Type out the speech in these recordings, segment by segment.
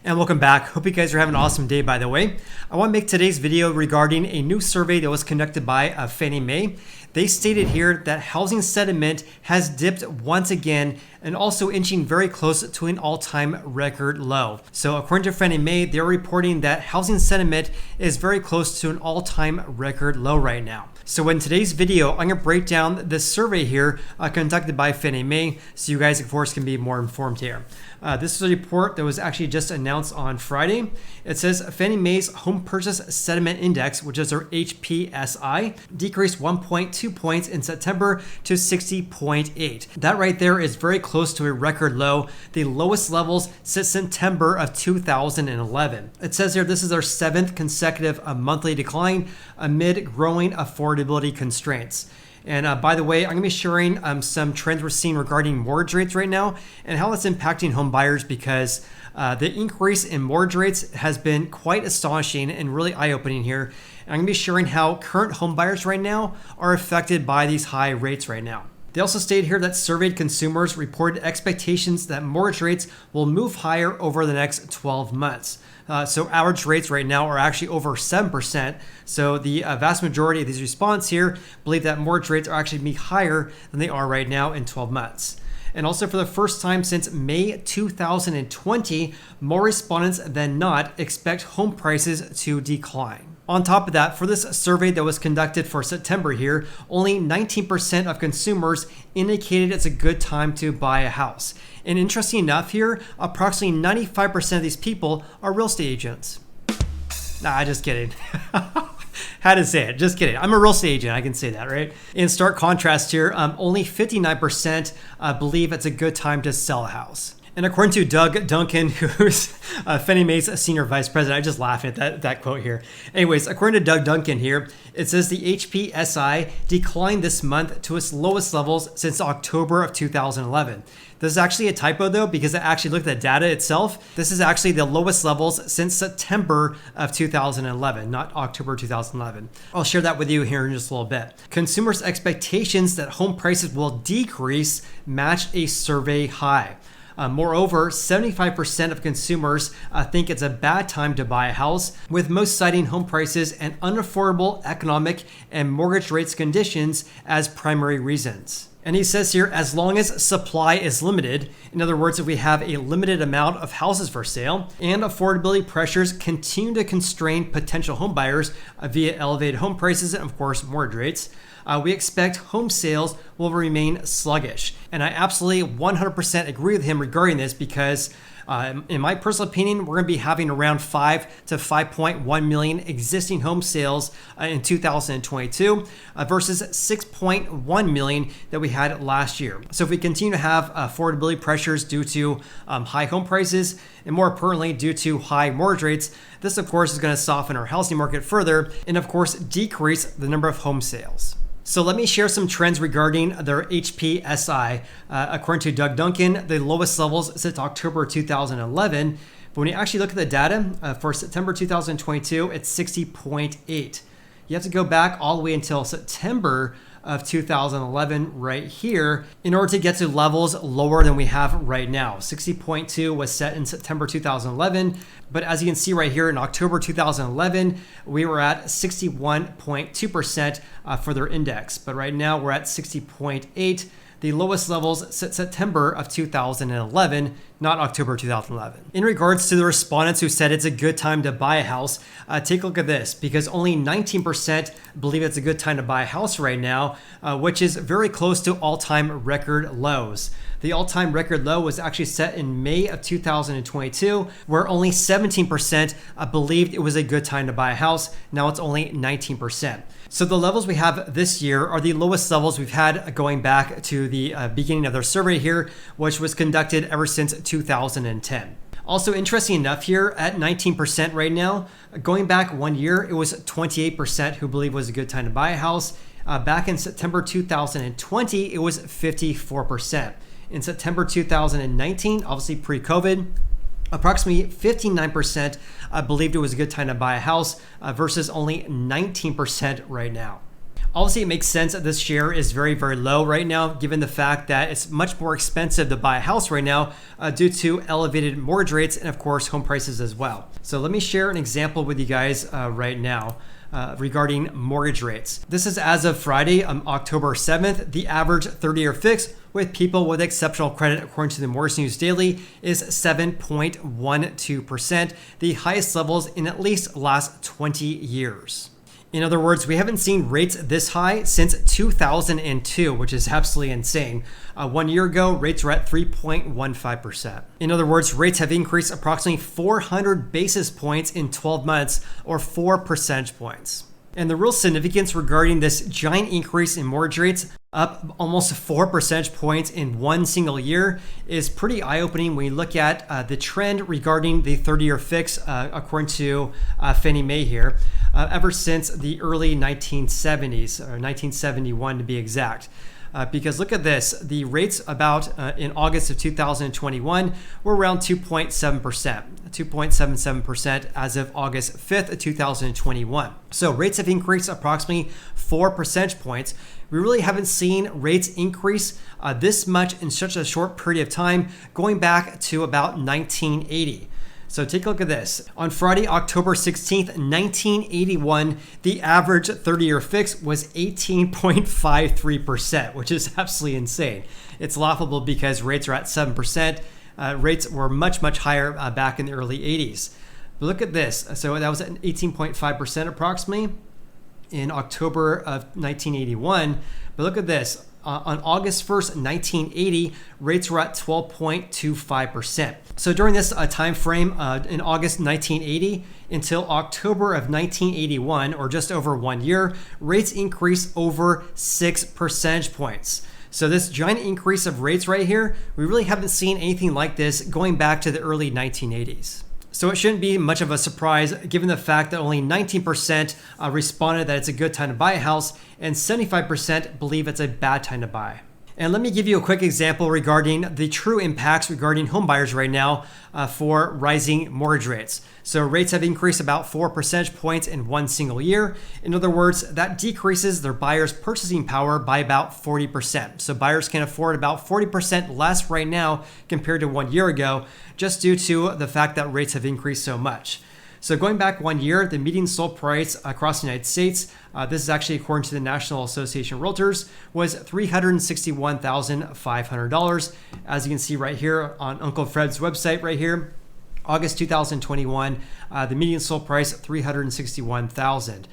And welcome back. Hope you guys are having an awesome day, by the way. I want to make today's video regarding a new survey that was conducted by Fannie Mae. They stated here that housing sentiment has dipped once again and also inching very close to an all-time record low. So according to Fannie Mae, they're reporting that housing sentiment is very close to an all-time record low right now. So in today's video, I'm going to break down this survey here conducted by Fannie Mae so you guys, of course, can be more informed here. This is a report that was actually just announced on Friday. It says Fannie Mae's Home Purchase Sentiment Index, which is their HPSI, decreased 1.2 points in September to 60.8. That right there is very close to a record low, the lowest levels since September of 2011. It says here this is our seventh consecutive monthly decline amid growing affordability constraints. And by the way, I'm going to be sharing some trends we're seeing regarding mortgage rates right now and how that's impacting home buyers because the increase in mortgage rates has been quite astonishing and really eye-opening here. And I'm going to be sharing how current home buyers right now are affected by these high rates right now. They also stated here that surveyed consumers reported expectations that mortgage rates will move higher over the next 12 months. So average rates right now are actually over 7%. So the vast majority of these respondents here believe that mortgage rates are actually be higher than they are right now in 12 months. And also for the first time since May 2020, more respondents than not expect home prices to decline. On top of that, for this survey that was conducted for September here, only 19% of consumers indicated it's a good time to buy a house. And interesting enough here, approximately 95% of these people are real estate agents. Nah, just kidding. Had to say it, just kidding. I'm a real estate agent, I can say that, right? In stark contrast here, only 59% believe it's a good time to sell a house. And according to Doug Duncan, who's Fannie Mae's senior vice president, I just laugh at that quote here. Anyways, according to Doug Duncan here, it says the HPSI declined this month to its lowest levels since October of 2011. This is actually a typo though, because I actually looked at the data itself. This is actually the lowest levels since September of 2011, not October 2011. I'll share that with you here in just a little bit. Consumers' expectations that home prices will decrease matched a survey high. Moreover, 75% of consumers think it's a bad time to buy a house, with most citing home prices and unaffordable economic and mortgage rates conditions as primary reasons. And he says here, as long as supply is limited, in other words, if we have a limited amount of houses for sale and affordability pressures continue to constrain potential home buyers via elevated home prices and of course mortgage rates, we expect home sales will remain sluggish. And I absolutely 100% agree with him regarding this because in my personal opinion, we're going to be having around 5 to 5.1 million existing home sales in 2022 versus 6.1 million that we had last year. So if we continue to have affordability pressures due to high home prices and more importantly due to high mortgage rates, this of course is going to soften our housing market further and of course decrease the number of home sales. So let me share some trends regarding their HPSI. According to Doug Duncan, the lowest levels since October 2011. But when you actually look at the data for September 2022, it's 60.8. You have to go back all the way until September of 2011 right here in order to get to levels lower than we have right now. 60.2 was set in September 2011, but as you can see right here in October 2011, we were at 61.2% for their index, but right now we're at 60.8, the lowest levels since September of 2011, not October 2011. In regards to the respondents who said it's a good time to buy a house, take a look at this because only 19% believe it's a good time to buy a house right now, which is very close to all-time record lows. The all-time record low was actually set in May of 2022, where only 17% believed it was a good time to buy a house. Now it's only 19%. So the levels we have this year are the lowest levels we've had going back to the beginning of their survey here, which was conducted ever since 2010. Also interesting enough here at 19% right now, going back 1 year, it was 28% who believe it was a good time to buy a house. Back in September 2020, it was 54%. In September 2019, obviously pre-COVID, approximately 59% believed it was a good time to buy a house versus only 19% right now. Obviously, it makes sense that this share is very, very low right now, given the fact that it's much more expensive to buy a house right now due to elevated mortgage rates and, of course, home prices as well. So let me share an example with you guys right now. Regarding mortgage rates. This is as of Friday, October 7th. The average 30-year fix with people with exceptional credit, according to the Mortgage News Daily, is 7.12%, the highest levels in at least the last 20 years. In other words, we haven't seen rates this high since 2002, which is absolutely insane. 1 year ago, rates were at 3.15%. In other words, rates have increased approximately 400 basis points in 12 months, or 4 percentage points. And the real significance regarding this giant increase in mortgage rates, up almost 4 percentage points in one single year, is pretty eye-opening when you look at the trend regarding the 30-year fix, according to Fannie Mae here, ever since the early 1970s, or 1971 to be exact. Because look at this, the rates about in August of 2021 were around 2.7%, 2.77% as of August 5th of 2021. So rates have increased approximately 4 percentage points. We really haven't seen rates increase this much in such a short period of time, going back to about 1980. So take a look at this. On Friday, October 16th, 1981, the average 30-year fix was 18.53%, which is absolutely insane. It's laughable because rates are at 7%. Rates were much, much higher back in the early 80s. But look at this. So that was at 18.5% approximately in October of 1981. But look at this. On August 1st, 1980, rates were at 12.25%. So during this time frame in August 1980 until October of 1981, or just over 1 year, rates increased over 6 percentage points. So this giant increase of rates right here, we really haven't seen anything like this going back to the early 1980s. So it shouldn't be much of a surprise given the fact that only 19% responded that it's a good time to buy a house and 75% believe it's a bad time to buy. And let me give you a quick example regarding the true impacts regarding home buyers right now for rising mortgage rates. So rates have increased about 4 percentage points in one single year. In other words, that decreases their buyers' purchasing power by about 40%. So buyers can afford about 40% less right now compared to 1 year ago, just due to the fact that rates have increased so much. So going back 1 year, the median sold price across the United States, this is actually according to the National Association of Realtors, was $361,500. As you can see right here on Uncle Fred's website right here, August 2021, the median sold price $361,000.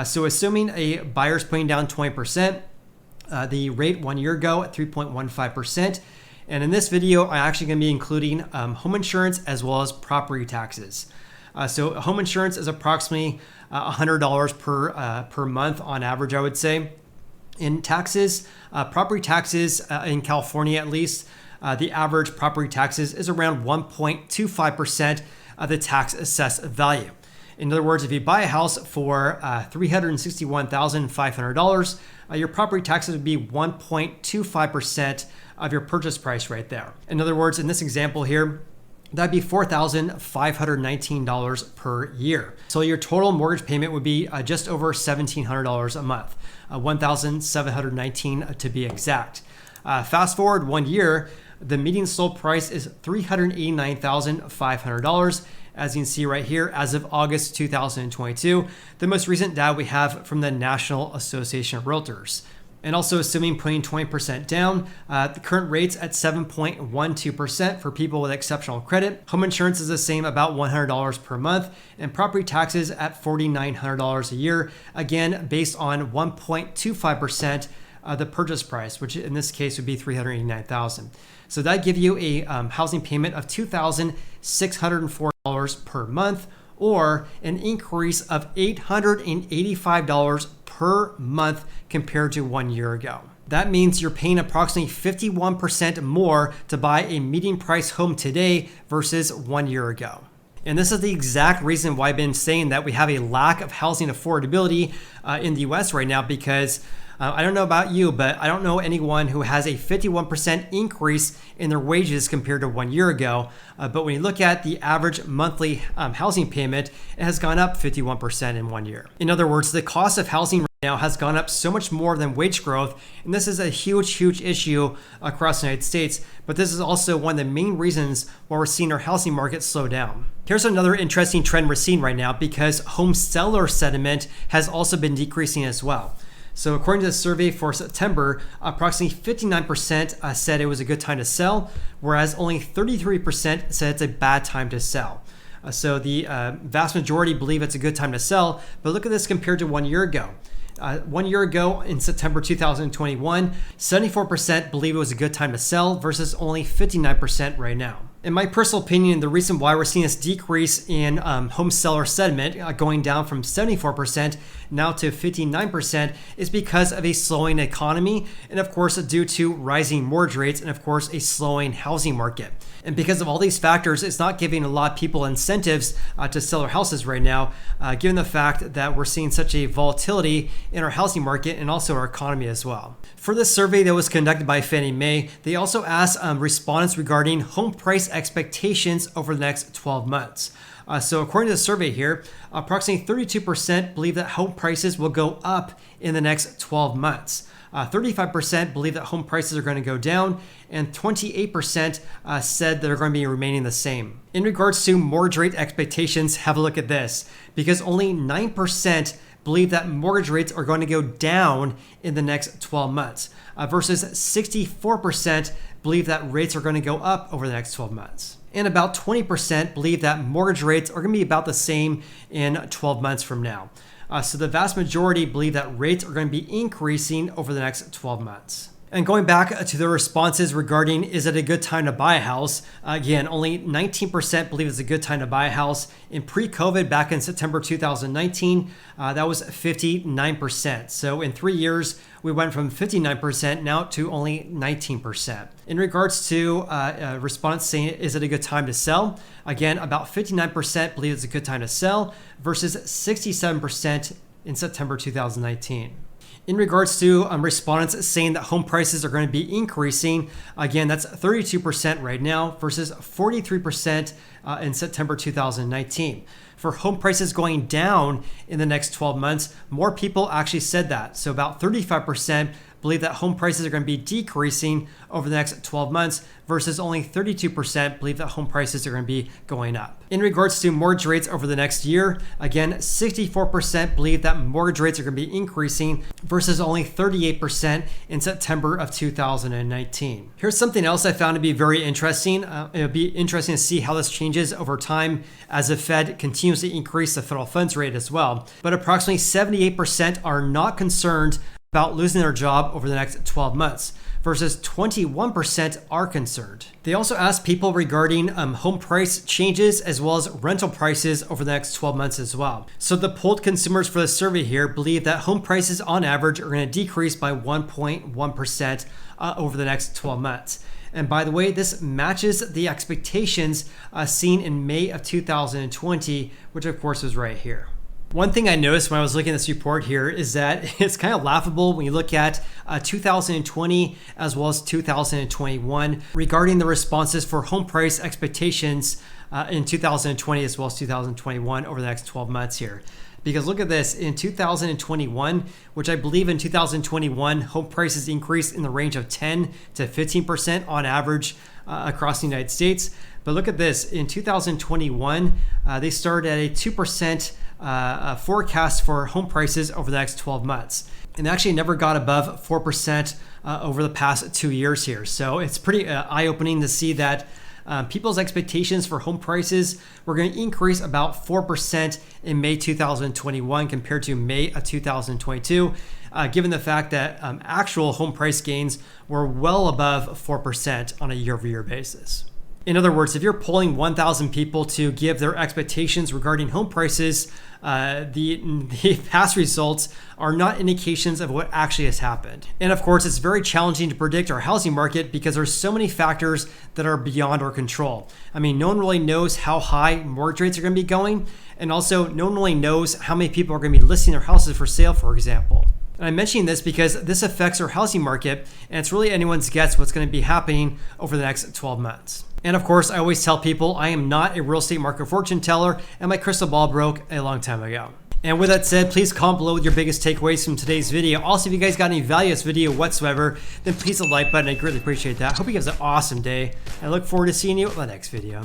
So assuming a buyer's putting down 20%, the rate 1 year ago at 3.15%. And in this video, I'm actually going to be including home insurance as well as property taxes. So home insurance is approximately $100 per month on average, I would say. In taxes, property taxes in California at least, the average property taxes is around 1.25% of the tax assessed value. In other words, if you buy a house for $361,500, your property taxes would be 1.25% of your purchase price right there. In other words, in this example here, that'd be $4,519 per year. So your total mortgage payment would be just over $1,700 a month, $1,719 to be exact. Fast forward 1 year, the median sold price is $389,500. As you can see right here, as of August 2022, the most recent data we have from the National Association of Realtors. And also assuming putting 20% down, the current rate's at 7.12% for people with exceptional credit. Home insurance is the same, about $100 per month, and property taxes at $4,900 a year, again, based on 1.25% of the purchase price, which in this case would be $389,000. So that'd give you a housing payment of $2,604 per month, or an increase of $885 per month compared to 1 year ago. That means you're paying approximately 51% more to buy a median price home today versus 1 year ago. And this is the exact reason why I've been saying that we have a lack of housing affordability in the US right now, because I don't know about you, but I don't know anyone who has a 51% increase in their wages compared to 1 year ago. But when you look at the average monthly housing payment, it has gone up 51% in 1 year. In other words, the cost of housing now has gone up so much more than wage growth, and this is a huge issue across the United States, but this is also one of the main reasons why we're seeing our housing market slow down. Here's another interesting trend we're seeing right now, because home seller sentiment has also been decreasing as well. So according to the survey for September, approximately 59% said it was a good time to sell, whereas only 33% said it's a bad time to sell. So the vast majority believe it's a good time to sell, but look at this compared to 1 year ago. 1 year ago in September 2021, 74% believe it was a good time to sell versus only 59% right now. In my personal opinion, the reason why we're seeing this decrease in home seller sentiment going down from 74% now to 59% is because of a slowing economy, and of course due to rising mortgage rates, and of course a slowing housing market. And because of all these factors, it's not giving a lot of people incentives to sell their houses right now, given the fact that we're seeing such a volatility in our housing market and also our economy as well. For this survey that was conducted by Fannie Mae, they also asked respondents regarding home price expectations over the next 12 months. So according to the survey here, approximately 32% believe that home prices will go up in the next 12 months. 35% believe that home prices are going to go down, and 28% said they're going to be remaining the same. In regards to mortgage rate expectations, have a look at this, because only 9% believe that mortgage rates are going to go down in the next 12 months, versus 64% believe that rates are going to go up over the next 12 months. And about 20% believe that mortgage rates are going to be about the same in 12 months from now. So the vast majority believe that rates are going to be increasing over the next 12 months. And going back to the responses regarding is it a good time to buy a house, again, only 19% believe it's a good time to buy a house. In pre-COVID, back in September 2019, that was 59%. So in 3 years, we went from 59% now to only 19%. In regards to response saying, is it a good time to sell? Again, about 59% believe it's a good time to sell versus 67% in September 2019. In regards to respondents saying that home prices are going to be increasing, again, that's 32% right now versus 43% in September 2019. For home prices going down in the next 12 months, more people actually said that. So about 35% believe that home prices are going to be decreasing over the next 12 months versus only 32% believe that home prices are going to be going up. In regards to mortgage rates over the next year, again, 64% believe that mortgage rates are going to be increasing versus only 38% in September of 2019. Here's something else I found to be very interesting. It'll be interesting to see how this changes over time as the Fed continues to increase the federal funds rate as well. But approximately 78% are not concerned about losing their job over the next 12 months versus 21% are concerned. They also asked people regarding home price changes as well as rental prices over the next 12 months as well. So the polled consumers for the survey here believe that home prices on average are going to decrease by 1.1% over the next 12 months. And by the way, this matches the expectations seen in May of 2020, which of course was right here. One thing I noticed when I was looking at this report here is that it's kind of laughable when you look at 2020 as well as 2021 regarding the responses for home price expectations in 2020 as well as 2021 over the next 12 months here. Because look at this, in 2021, which I believe in 2021, home prices increased in the range of 10 to 15% on average across the United States. But look at this, in 2021, they started at a 2% forecast for home prices over the next 12 months. And they actually never got above 4% over the past 2 years here. So it's pretty eye-opening to see that people's expectations for home prices were going to increase about 4% in May 2021 compared to May of 2022, given the fact that actual home price gains were well above 4% on a year-over-year basis. In other words, if you're polling 1,000 people to give their expectations regarding home prices, the past results are not indications of what actually has happened. And of course, it's very challenging to predict our housing market because there's so many factors that are beyond our control. I mean, no one really knows how high mortgage rates are going to be going. And also, no one really knows how many people are going to be listing their houses for sale, for example. And I'm mentioning this because this affects our housing market, and it's really anyone's guess what's going to be happening over the next 12 months. And of course, I always tell people I am not a real estate market fortune teller, and my crystal ball broke a long time ago. And with that said, please comment below with your biggest takeaways from today's video. Also, if you guys got any value in this video whatsoever, then please hit the like button. I greatly appreciate that. Hope you guys have an awesome day. I look forward to seeing you in the next video.